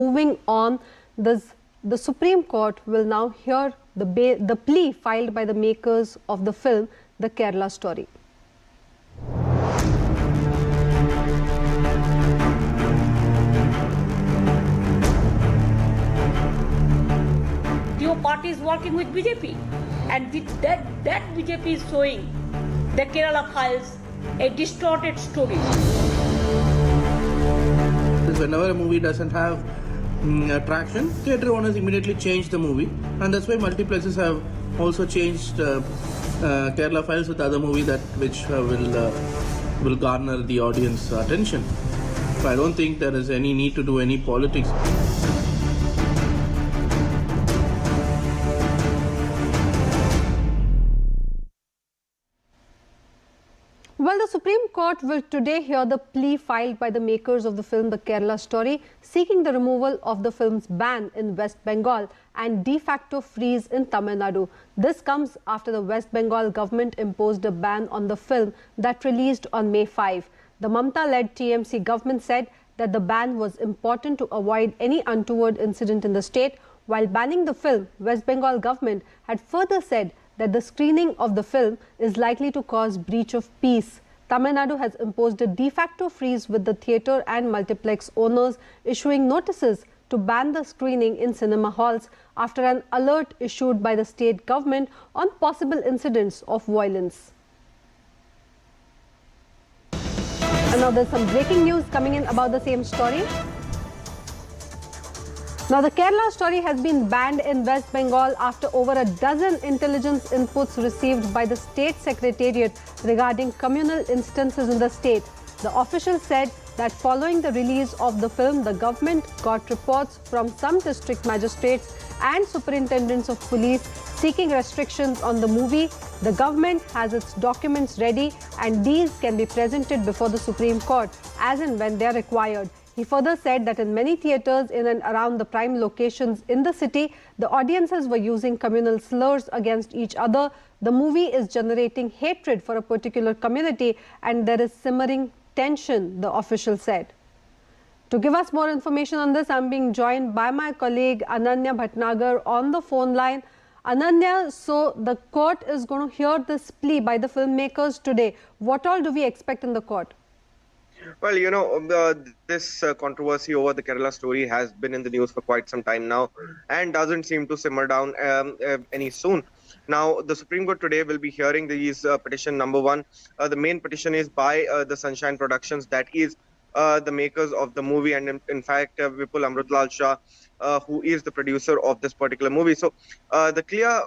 Moving on, the Supreme Court will now hear the plea filed by the makers of the film The Kerala Story. Your party is working with BJP, and that BJP is showing the Kerala files a distorted story. Whenever a movie doesn't have traction, theatre owners immediately change the movie, and that's why multiplexes have also changed Kerala Files with other movie which will garner the audience attention. So I don't think there is any need to do any politics. Well, the Supreme Court will today hear the plea filed by the makers of the film The Kerala Story, seeking the removal of the film's ban in West Bengal and de facto freeze in Tamil Nadu. This comes after the West Bengal government imposed a ban on the film that released on May 5. The Mamata-led TMC government said that the ban was important to avoid any untoward incident in the state. While banning the film, West Bengal government had further said that the screening of the film is likely to cause breach of peace. Tamil Nadu has imposed a de facto freeze, with the theatre and multiplex owners issuing notices to ban the screening in cinema halls after an alert issued by the state government on possible incidents of violence. And now there's some breaking news coming in about the same story. Now, the Kerala Story has been banned in West Bengal after over a dozen intelligence inputs received by the State Secretariat regarding communal instances in the state. The official said that following the release of the film, the government got reports from some district magistrates and superintendents of police seeking restrictions on the movie. The government has its documents ready, and these can be presented before the Supreme Court as and when they are required. He further said that in many theatres in and around the prime locations in the city, the audiences were using communal slurs against each other. The movie is generating hatred for a particular community, and there is simmering tension, the official said. To give us more information on this, I'm being joined by my colleague Ananya Bhatnagar on the phone line. Ananya, so the court is going to hear this plea by the filmmakers today. What all do we expect in the court? Well, this controversy over the Kerala Story has been in the news for quite some time now and doesn't seem to simmer down any soon. Now, the Supreme Court today will be hearing these petition number one. The main petition is by the Sunshine Productions, that is the makers of the movie, and in fact, Vipul Amritlal Shah, who is the producer of this particular movie. So, the clear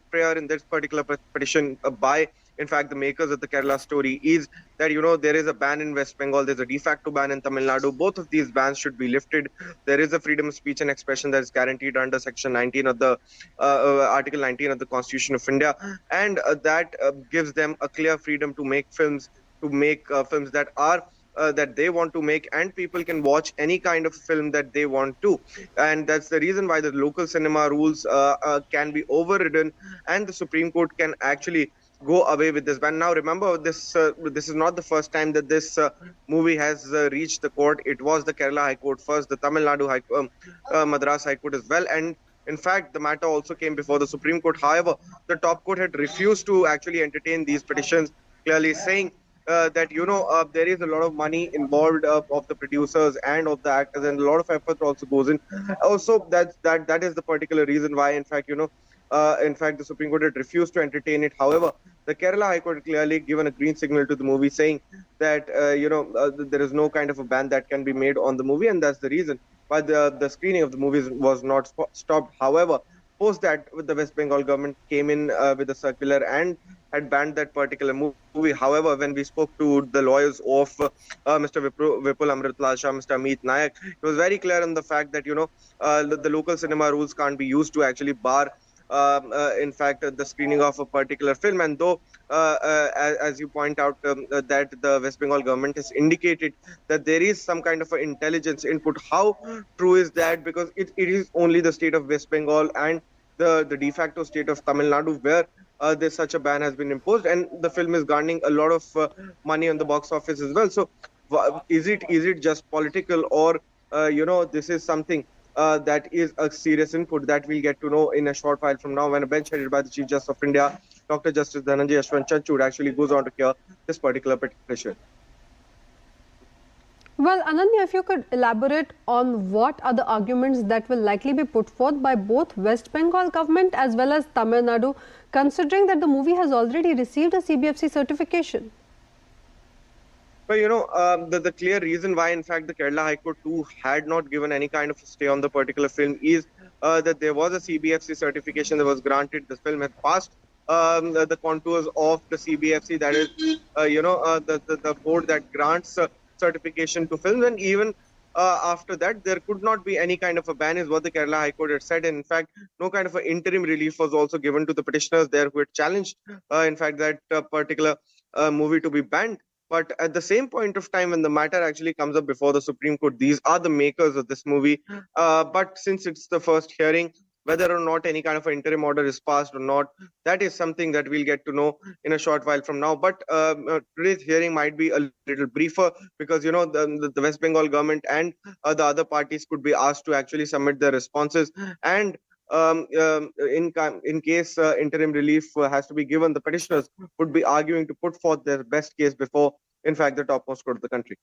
prayer in this particular petition by in fact the makers of the Kerala Story is that there is a ban in West Bengal, there's a de facto ban in Tamil Nadu. Both of these bans should be lifted. There is a freedom of speech and expression that is guaranteed under section 19 of the article 19 of the Constitution of India, and that gives them a clear freedom to make films, films that are that they want to make, and people can watch any kind of film that they want to. And that's the reason why the local cinema rules can be overridden, and the Supreme Court can actually go away with this ban. Now, remember, this is not the first time that this movie has reached the court. It was the Kerala High Court first, the Tamil Nadu Madras High Court as well, and in fact, the matter also came before the Supreme Court. However, the top court had refused to actually entertain these petitions, clearly saying that there is a lot of money involved of the producers and of the actors, and a lot of effort also goes in. Also, that is the particular reason why, in fact, the Supreme Court had refused to entertain it. However, the Kerala High Court clearly given a green signal to the movie, saying that there is no kind of a ban that can be made on the movie, and that's the reason why the screening of the movies was not stopped. However, post that, the West Bengal government came in with a circular and had banned that particular movie. However, when we spoke to the lawyers of Mr. Vipul Amritlal Shah, Mr. Amit Nayak, it was very clear on the fact that the local cinema rules can't be used to actually bar in fact the screening of a particular film. And though as you point out that the West Bengal government has indicated that there is some kind of an intelligence input, how true is that? Because it is only the state of West Bengal and the de facto state of Tamil Nadu where there's such a ban has been imposed, and the film is garnering a lot of money on the box office as well. So is it just political, or this is something that is a serious input that we'll get to know in a short while from now when a bench headed by the Chief Justice of India, Dr. Justice Dhananjay Yashwant Chanchud, actually goes on to hear this particular petition. Well, Ananya, if you could elaborate on what are the arguments that will likely be put forth by both West Bengal government as well as Tamil Nadu, considering that the movie has already received a CBFC certification. But the clear reason why, in fact, the Kerala High Court too had not given any kind of a stay on the particular film is that there was a CBFC certification that was granted. The film had passed the contours of the CBFC, that is, the board that grants certification to films, and even after that, there could not be any kind of a ban, is what the Kerala High Court had said. And in fact, no kind of an interim relief was also given to the petitioners there who had challenged, in fact, that particular movie to be banned. But at the same point of time, when the matter actually comes up before the Supreme Court, these are the makers of this movie. But since it's the first hearing, whether or not any kind of an interim order is passed or not, that is something that we'll get to know in a short while from now. But today's hearing might be a little briefer because, the West Bengal government and the other parties could be asked to actually submit their responses. And in case interim relief has to be given, the petitioners would be arguing to put forth their best case before, in fact, the topmost court of the country.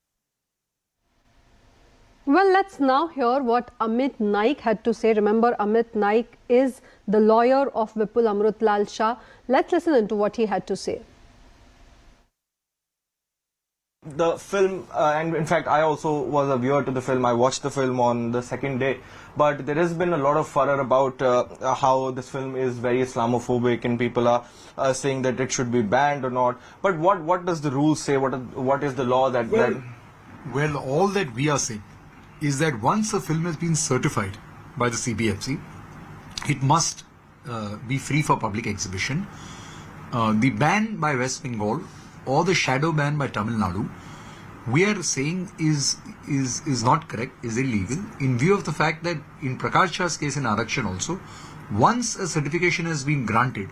Well, let's now hear what Amit Naik had to say. Remember, Amit Naik is the lawyer of Vipul Amrutlal Shah. Let's listen into what he had to say. The film, and in fact I also was a viewer to the film. I watched the film on the second day, but there has been a lot of furor about how this film is very Islamophobic and people are saying that it should be banned or not. But what does the rule say? What is the law that... Well, all that we are saying is that once a film has been certified by the CBFC, it must be free for public exhibition. The ban by West Bengal or the shadow ban by Tamil Nadu, we are saying is not correct, is illegal, in view of the fact that in Prakash Shah's case in Arakshan also, once a certification has been granted,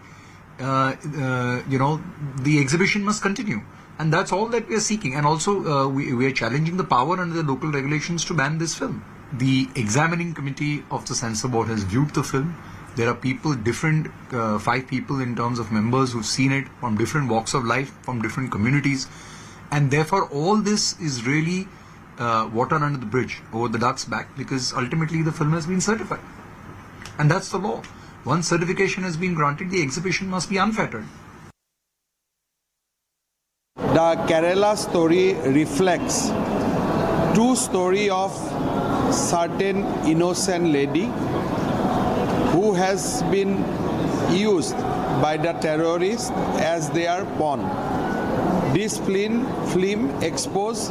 the exhibition must continue. And that's all that we are seeking. And also, we are challenging the power under the local regulations to ban this film. The examining committee of the censor board has viewed the film. There are people, 5 people in terms of members who've seen it from different walks of life, from different communities. And therefore, all this is really water under the bridge, over the duck's back, because ultimately the film has been certified. And that's the law. Once certification has been granted, the exhibition must be unfettered. The Kerala story reflects true story of certain innocent lady who has been used by the terrorists as their pawn. This film exposes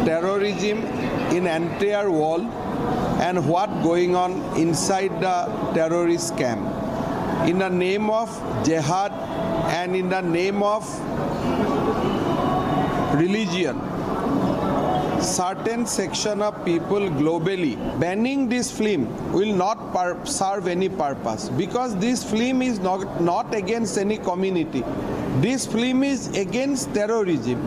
terrorism in entire world and what going on inside the terrorist camp. In the name of jihad and in the name of religion, certain section of people globally banning this film will not serve any purpose, because this film is not against any community. This film is against terrorism.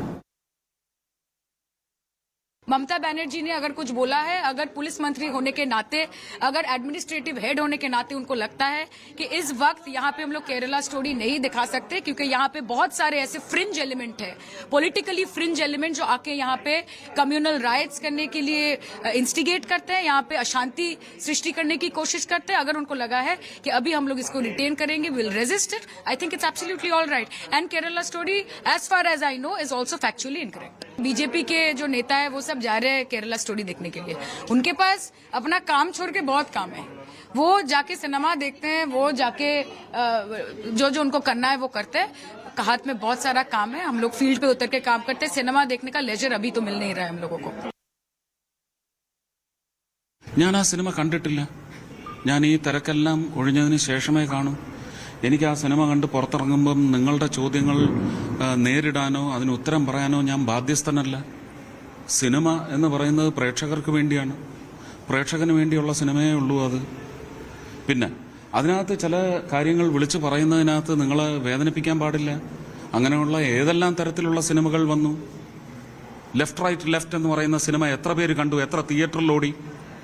Mamata Banerjee ने अगर कुछ बोला है, अगर police मंत्री होने के नाते, अगर एडमिनिस्ट्रेटिव हेड होने के नाते उनको लगता है कि इस वक्त यहाँ पे हम लोग केरला स्टोरी नहीं दिखा सकते क्योंकि यहाँ पे बहुत सारे ऐसे फ्रिंज एलिमेंट है, पॉलिटिकली फ्रिंज एलिमेंट जो आके यहाँ पे कम्युनल राइट्स करने के लिए इंस्टिगेट करते हैं, यहाँ पे अशांति सृष्टि करने की कोशिश करते हैं, अगर उनको लगा है कि अभी हम लोग इसको रिटेन करेंगे, will resist it, I think it's absolutely all right. And Kerala story as far as I know is also factually incorrect. BJP के जो नेता है वो सब जा रहे हैं केरला स्टोरी देखने के लिए. उनके पास अपना काम छोड़ के बहुत काम है. वो जाके सिनेमा देखते हैं, वो जाके जो उनको करना है वो करते हैं. हाथ में बहुत सारा काम है. हम लोग फील्ड पे उतर के काम करते हैं. सिनेमा देखने का लेजर अभी तो मिल नहीं रहा है हम लोगों को. ഞാൻ ആ സിനിമ കണ്ടിട്ടില്ല. ഞാൻ ഈ തിരക്കെല്ലാം ഒഴിഞ്ഞതിന് ശേഷമേ കാണൂ. എനിക്ക് ആ സിനിമ കണ്ട് പുറത്തിറങ്ങുമ്പം നിങ്ങളുടെ ചോദ്യങ്ങൾ നേരിടാനോ അതിന് ഉത്തരം പറയാനോ ഞാൻ ബാധ്യസ്ഥനല്ല. സിനിമ എന്ന് പറയുന്നത് പ്രേക്ഷകർക്ക് വേണ്ടിയാണ്. പ്രേക്ഷകന് വേണ്ടിയുള്ള സിനിമയേ ഉള്ളൂ അത്. പിന്നെ അതിനകത്ത് ചില കാര്യങ്ങൾ വിളിച്ചു പറയുന്നതിനകത്ത് നിങ്ങളെ വേദനിപ്പിക്കാൻ പാടില്ല. അങ്ങനെയുള്ള ഏതെല്ലാം തരത്തിലുള്ള സിനിമകൾ വന്നു. ലെഫ്റ്റ് റൈറ്റ് ലെഫ്റ്റ് എന്ന് പറയുന്ന സിനിമ എത്ര പേര് കണ്ടു, എത്ര തിയേറ്ററിൽ ഓടി?